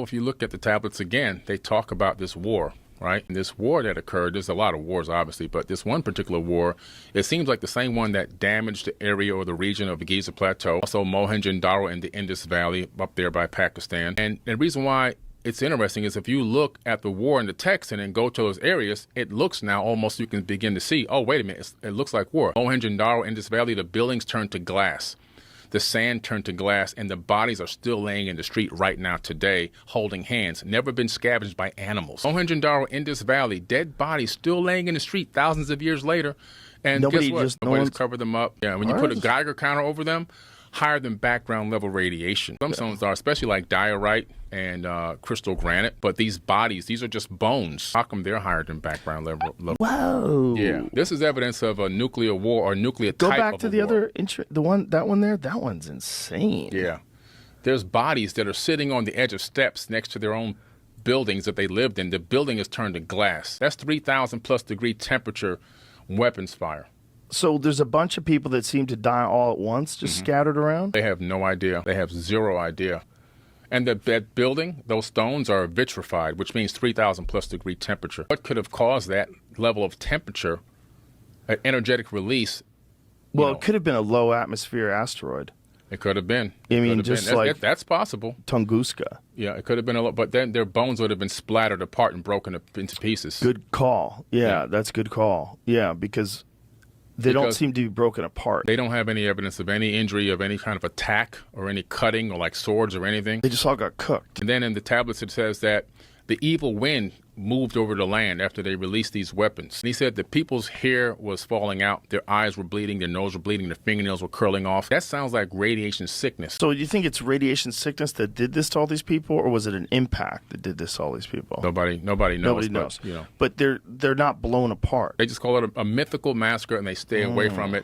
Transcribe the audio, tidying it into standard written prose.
if you look at the tablets again, they talk about this war, right? And this war that occurred, there's a lot of wars, obviously, but this one particular war, it seems like the same one that damaged the area or the region of the Giza Plateau, also Mohenjo-Daro in the Indus Valley up there by Pakistan. And the reason why it's interesting is if you look at the war in the text and then go to those areas, it looks now almost you can begin to see, oh, wait a minute, it looks like war. Mohenjo-Daro, Indus Valley, the buildings turned to glass. The sand turned to glass, and the bodies are still laying in the street right now today, holding hands, never been scavenged by animals. Mohenjo-Daro, Indus Valley, dead bodies still laying in the street thousands of years later. And guess what? Nobody's covered them up. Yeah, when you put a Geiger counter over them, higher than background level radiation. Some stones are, especially like diorite and crystal granite, but these bodies, these are just bones. How come they're higher than background level? Whoa. Yeah. This is evidence of a nuclear war or nuclear type of war. Go back to the other, that one there, that one's insane. Yeah. There's bodies that are sitting on the edge of steps next to their own buildings that they lived in. The building is turned to glass. That's 3,000 plus degree temperature weapons fire. So there's a bunch of people that seem to die all at once, just scattered around? They have no idea. They have zero idea. And that building, those stones are vitrified, which means 3,000 plus degree temperature. What could have caused that level of temperature, an energetic release? Well, it could have been a low atmosphere asteroid. It could have been. I mean, just like that's possible. Tunguska. Yeah, it could have been a lot, but then their bones would have been splattered apart and broken into pieces. Good call. Yeah, that's a good call. Yeah, because they don't seem to be broken apart. They don't have any evidence of any injury, of any kind of attack or any cutting or like swords or anything. They just all got cooked. And then in the tablets it says that the evil wind moved over the land after they released these weapons. And he said the people's hair was falling out, their eyes were bleeding, their nose were bleeding, their fingernails were curling off. That sounds like radiation sickness. So do you think it's radiation sickness that did this to all these people, or was it an impact that did this to all these people? Nobody knows. Nobody knows. But, you know, but they're not blown apart. They just call it a mythical massacre, and they stay away from it.